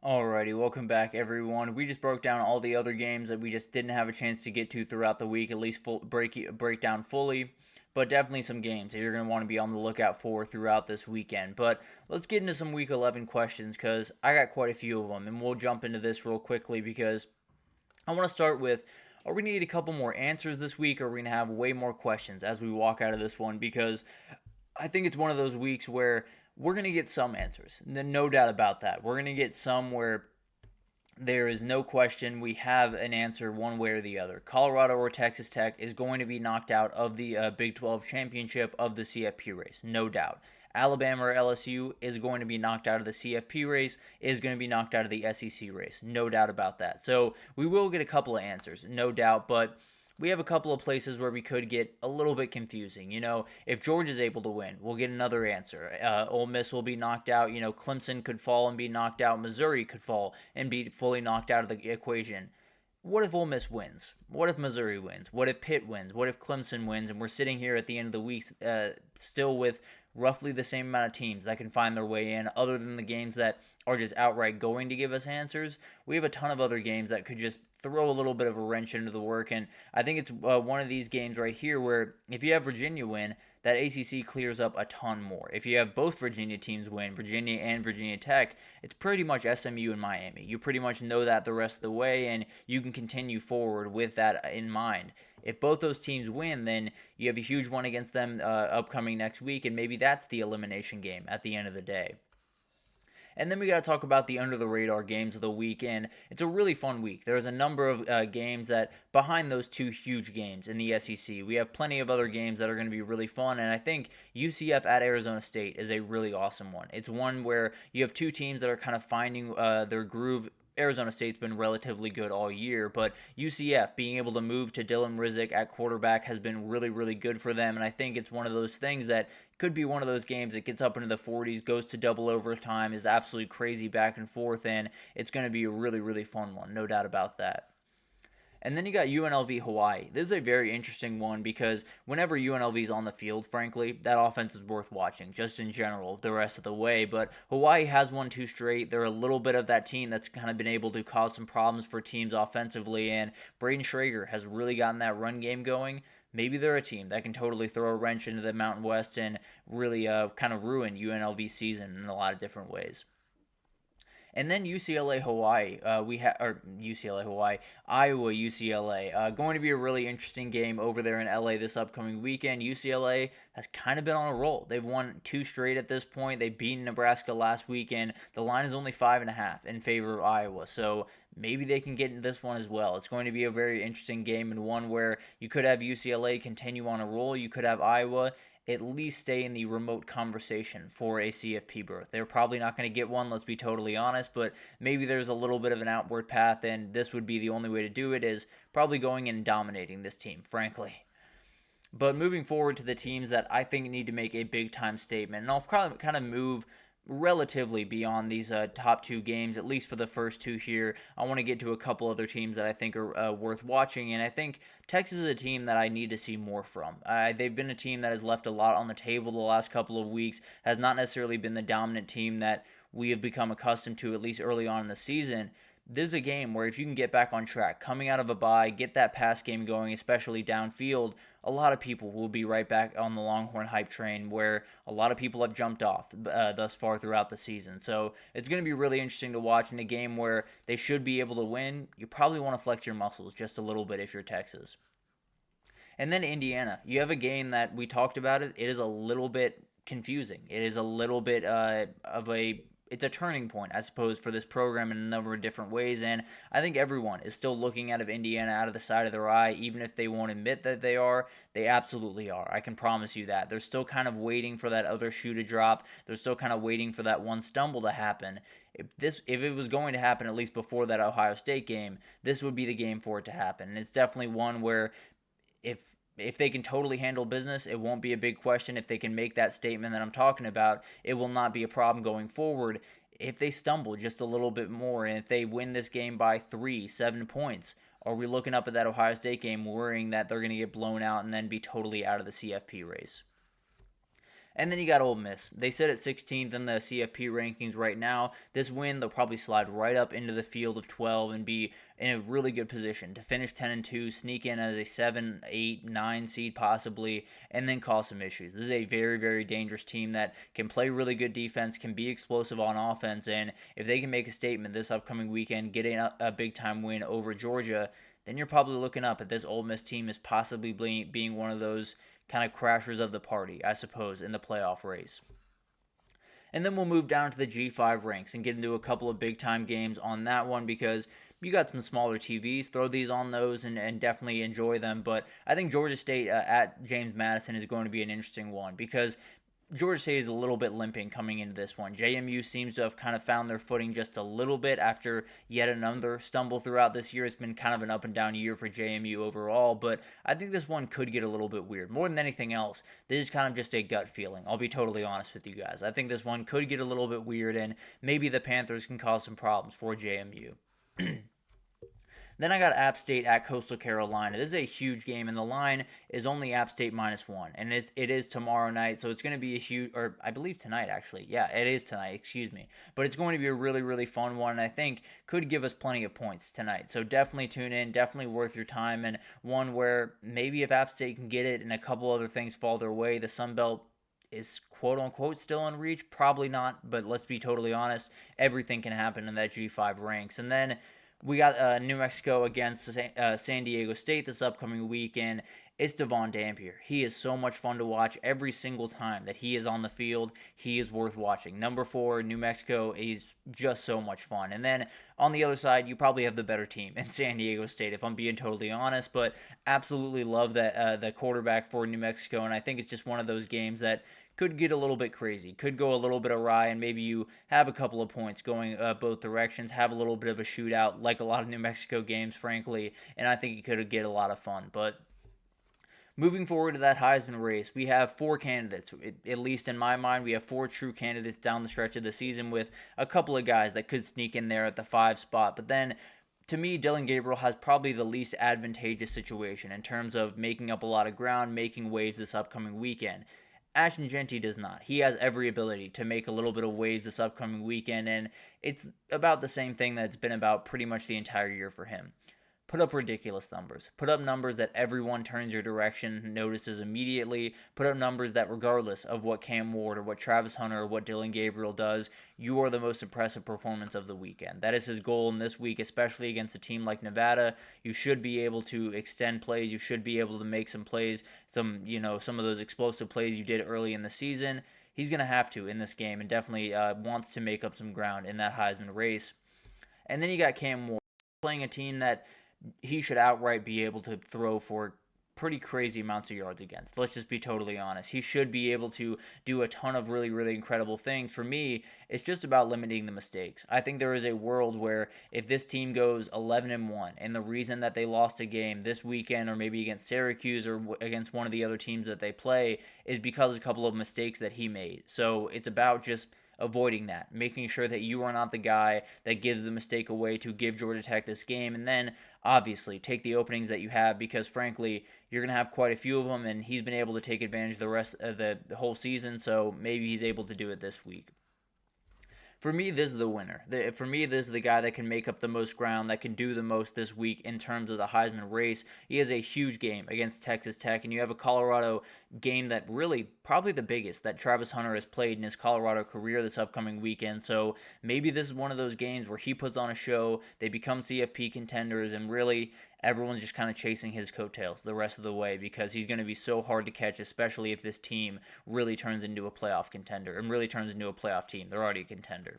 Alrighty, welcome back everyone. We just broke down all the other games that we just didn't have a chance to get to throughout the week, at least break down fully, but definitely some games that you're going to want to be on the lookout for throughout this weekend. But let's get into some week 11 questions because I got quite a few of them, and we'll jump into this real quickly because I want to start with, are we going to need a couple more answers this week, or are we going to have way more questions as we walk out of this one? Because I think it's one of those weeks where we're going to get some answers. No doubt about that. We're going to get some where there is no question we have an answer one way or the other. Colorado or Texas Tech is going to be knocked out of the Big 12 championship of the CFP race, no doubt. Alabama or LSU is going to be knocked out of the CFP race, is going to be knocked out of the SEC race, no doubt about that. So we will get a couple of answers, no doubt, but we have a couple of places where we could get a little bit confusing. If Georgia's able to win, we'll get another answer. Ole Miss will be knocked out. Clemson could fall and be knocked out. Missouri could fall and be fully knocked out of the equation. What if Ole Miss wins? What if Missouri wins? What if Pitt wins? What if Clemson wins? And we're sitting here at the end of the week still with roughly the same amount of teams that can find their way in, other than the games that are just outright going to give us answers. We have a ton of other games that could just throw a little bit of a wrench into the work, and I think it's one of these games right here where if you have Virginia win, that ACC clears up a ton more. If you have both Virginia teams win, Virginia and Virginia Tech, it's pretty much SMU and Miami. You pretty much know that the rest of the way, and you can continue forward with that in mind. If both those teams win, then you have a huge one against them upcoming next week, and maybe that's the elimination game at the end of the day. And then we got to talk about the under-the-radar games of the weekend. It's a really fun week. There's a number of games that, behind those two huge games in the SEC, we have plenty of other games that are going to be really fun, and I think UCF at Arizona State is a really awesome one. It's one where you have two teams that are kind of finding their groove. Arizona State's been relatively good all year, but UCF being able to move to Dylan Rizek at quarterback has been really, really good for them, and I think it's one of those things that could be one of those games that gets up into the 40s, goes to double overtime, is absolutely crazy back and forth, and it's going to be a really, really fun one, no doubt about that. And then you got UNLV Hawaii. This is a very interesting one because whenever UNLV is on the field, frankly, that offense is worth watching, just in general, the rest of the way. But Hawaii has won two straight. They're a little bit of that team that's kind of been able to cause some problems for teams offensively, and Braden Schrager has really gotten that run game going. Maybe they're a team that can totally throw a wrench into the Mountain West and really kind of ruin UNLV's season in a lot of different ways. And then UCLA Hawaii, UCLA Hawaii, Iowa UCLA. Going to be a really interesting game over there in LA this upcoming weekend. UCLA has kind of been on a roll. They've won two straight at this point. They beat Nebraska last weekend. The line is only 5.5 in favor of Iowa. So maybe they can get into this one as well. It's going to be a very interesting game, and one where you could have UCLA continue on a roll. You could have Iowa at least stay in the remote conversation for a CFP berth. They're probably not going to get one, let's be totally honest, but maybe there's a little bit of an outward path, and this would be the only way to do it, is probably going and dominating this team, frankly. But moving forward to the teams that I think need to make a big-time statement, and I'll probably kind of move relatively beyond these top two games, at least for the first two here. I want to get to a couple other teams that I think are worth watching, and I think Texas is a team that I need to see more from. They've been a team that has left a lot on the table the last couple of weeks, has not necessarily been the dominant team that we have become accustomed to, at least early on in the season. This is a game where if you can get back on track, coming out of a bye, get that pass game going, especially downfield, a lot of people will be right back on the Longhorn hype train where a lot of people have jumped off thus far throughout the season. So it's going to be really interesting to watch in a game where they should be able to win. You probably want to flex your muscles just a little bit if you're Texas. And then Indiana. You have a game that we talked about it. It is a little bit confusing. It is a little bit it's a turning point, I suppose, for this program in a number of different ways, and I think everyone is still looking out of Indiana out of the side of their eye, even if they won't admit that they are. They absolutely are. I can promise you that. They're still kind of waiting for that other shoe to drop. They're still kind of waiting for that one stumble to happen. If it was going to happen at least before that Ohio State game, this would be the game for it to happen. And it's definitely one where if they can totally handle business, it won't be a big question. If they can make that statement that I'm talking about, it will not be a problem going forward. If they stumble just a little bit more, and if they win this game by 7 points, are we looking up at that Ohio State game worrying that they're going to get blown out and then be totally out of the CFP race? And then you got Ole Miss. They sit at 16th in the CFP rankings right now. This win, they'll probably slide right up into the field of 12 and be in a really good position to finish 10-2, sneak in as a 7, 8, 9 seed possibly, and then cause some issues. This is a very, very dangerous team that can play really good defense, can be explosive on offense, and if they can make a statement this upcoming weekend, getting a big-time win over Georgia, then you're probably looking up at this Ole Miss team as possibly being one of those kind of crashers of the party, I suppose, in the playoff race. And then we'll move down to the G5 ranks and get into a couple of big-time games on that one because you got some smaller TVs. Throw these on those and definitely enjoy them. But I think Georgia State at James Madison is going to be an interesting one because Georgia State is a little bit limping coming into this one. JMU seems to have kind of found their footing just a little bit after yet another stumble throughout this year. It's been kind of an up and down year for JMU overall, but I think this one could get a little bit weird. More than anything else, this is kind of just a gut feeling. I'll be totally honest with you guys. I think this one could get a little bit weird, and maybe the Panthers can cause some problems for JMU. Then I got App State at Coastal Carolina. This is a huge game, and the line is only App State -1, and it is tomorrow night, so it's going to be a huge, or I believe tonight, actually. Yeah, it is tonight, excuse me. But it's going to be a really, really fun one, and I think could give us plenty of points tonight. So definitely tune in, definitely worth your time, and one where maybe if App State can get it and a couple other things fall their way, the Sun Belt is quote-unquote still in reach. Probably not, but let's be totally honest, everything can happen in that G5 ranks. And then we got New Mexico against San Diego State this upcoming weekend. It's Devon Dampier. He is so much fun to watch every single time that he is on the field. He is worth watching. Number 4, New Mexico is just so much fun. And then on the other side, you probably have the better team in San Diego State, if I'm being totally honest. But absolutely love that the quarterback for New Mexico, and I think it's just one of those games that could get a little bit crazy, could go a little bit awry, and maybe you have a couple of points going both directions, have a little bit of a shootout, like a lot of New Mexico games, frankly, and I think it could get a lot of fun. But moving forward to that Heisman race, we have 4 candidates. At least in my mind, we have 4 true candidates down the stretch of the season with a couple of guys that could sneak in there at the 5 spot. But then, to me, Dillon Gabriel has probably the least advantageous situation in terms of making up a lot of ground, making waves this upcoming weekend. Ashton Jeanty does not. He has every ability to make a little bit of waves this upcoming weekend, and it's about the same thing that it's been about pretty much the entire year for him. Put up ridiculous numbers. Put up numbers that everyone turns your direction, notices immediately. Put up numbers that regardless of what Cam Ward or what Travis Hunter or what Dillon Gabriel does, you are the most impressive performance of the weekend. That is his goal in this week, especially against a team like Nevada. You should be able to extend plays. You should be able to make some plays, some of those explosive plays you did early in the season. He's going to have to in this game and definitely wants to make up some ground in that Heisman race. And then you got Cam Ward playing a team that he should outright be able to throw for pretty crazy amounts of yards against. Let's just be totally honest. He should be able to do a ton of really, really incredible things. For me, it's just about limiting the mistakes. I think there is a world where if this team goes 11-1, and the reason that they lost a game this weekend or maybe against Syracuse or against one of the other teams that they play is because of a couple of mistakes that he made. So it's about just avoiding that, making sure that you are not the guy that gives the mistake away to give Georgia Tech this game, and then obviously take the openings that you have because frankly you're going to have quite a few of them, and he's been able to take advantage of the rest of the whole season, so maybe he's able to do it this week. For me, this is the winner. For me, this is the guy that can make up the most ground, that can do the most this week in terms of the Heisman race. He has a huge game against Texas Tech, and you have a Colorado game that really, probably the biggest that Travis Hunter has played in his Colorado career this upcoming weekend. So maybe this is one of those games where he puts on a show, they become CFP contenders, and really everyone's just kind of chasing his coattails the rest of the way because he's going to be so hard to catch, especially if this team really turns into a playoff contender and really turns into a playoff team. They're already a contender.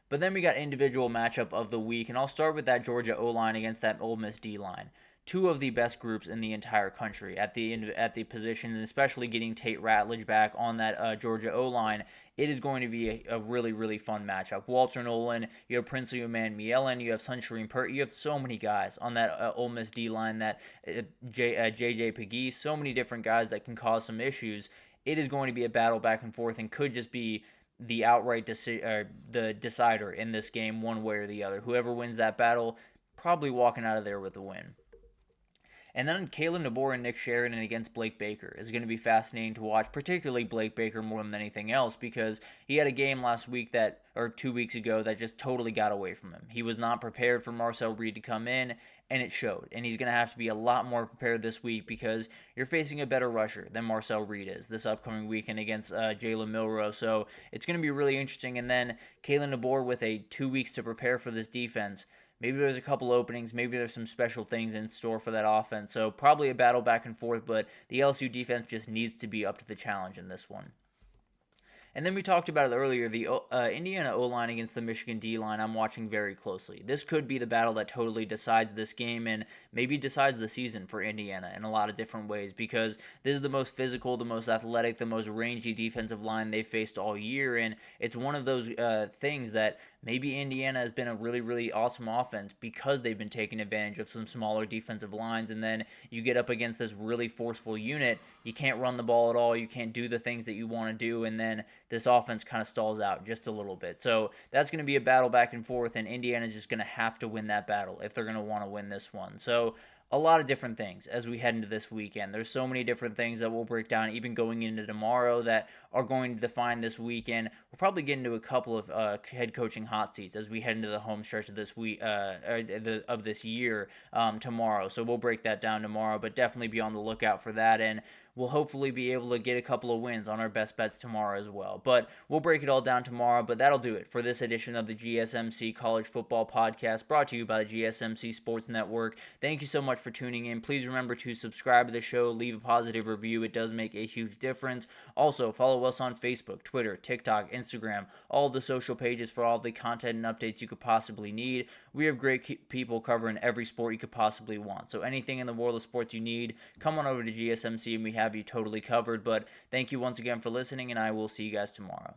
But then we got individual matchup of the week, and I'll start with that Georgia O-line against that Ole Miss D-line. Two of the best groups in the entire country at the positions, and especially getting Tate Ratledge back on that Georgia O-line. It is going to be a really, really fun matchup. Walter Nolan, you have Princely Uman-Mielen, you have Sunshine Pert, you have so many guys on that Ole Miss D-line, that J.J. Pegues, so many different guys that can cause some issues. It is going to be a battle back and forth and could just be the outright the decider in this game one way or the other. Whoever wins that battle, probably walking out of there with a win. And then Kalen DeBoer and Nick Sheridan against Blake Baker is going to be fascinating to watch, particularly Blake Baker more than anything else, because he had a game last week or 2 weeks ago, that just totally got away from him. He was not prepared for Marcel Reed to come in, and it showed. And he's going to have to be a lot more prepared this week because you're facing a better rusher than Marcel Reed is this upcoming weekend against Jalen Milroe. So it's going to be really interesting. And then Kalen DeBoer with 2 weeks to prepare for this defense. Maybe there's a couple openings. Maybe there's some special things in store for that offense. So probably a battle back and forth, but the LSU defense just needs to be up to the challenge in this one. And then we talked about it earlier, the Indiana O-line against the Michigan D-line I'm watching very closely. This could be the battle that totally decides this game and maybe decides the season for Indiana in a lot of different ways, because this is the most physical, the most athletic, the most rangy defensive line they've faced all year, and it's one of those things that maybe Indiana has been a really, really awesome offense because they've been taking advantage of some smaller defensive lines, and then you get up against this really forceful unit. You can't run the ball at all. You can't do the things that you want to do, and then this offense kind of stalls out just a little bit. So that's going to be a battle back and forth, and Indiana's just going to have to win that battle if they're going to want to win this one. So a lot of different things as we head into this weekend. There's so many different things that we'll break down even going into tomorrow that are going to define this weekend. We'll probably get into a couple of head coaching hot seats as we head into the home stretch of this week of this year tomorrow. So we'll break that down tomorrow, but definitely be on the lookout for that, and we'll hopefully be able to get a couple of wins on our best bets tomorrow as well. But we'll break it all down tomorrow, but that'll do it for this edition of the GSMC College Football Podcast, brought to you by the GSMC Sports Network. Thank you so much for tuning in. Please remember to subscribe to the show, leave a positive review. It does make a huge difference. Also, follow us on Facebook, Twitter, TikTok, Instagram, all of the social pages for all of the content and updates you could possibly need. We have great people covering every sport you could possibly want. So anything in the world of sports you need, come on over to GSMC and we have you totally covered. But thank you once again for listening, and I will see you guys tomorrow.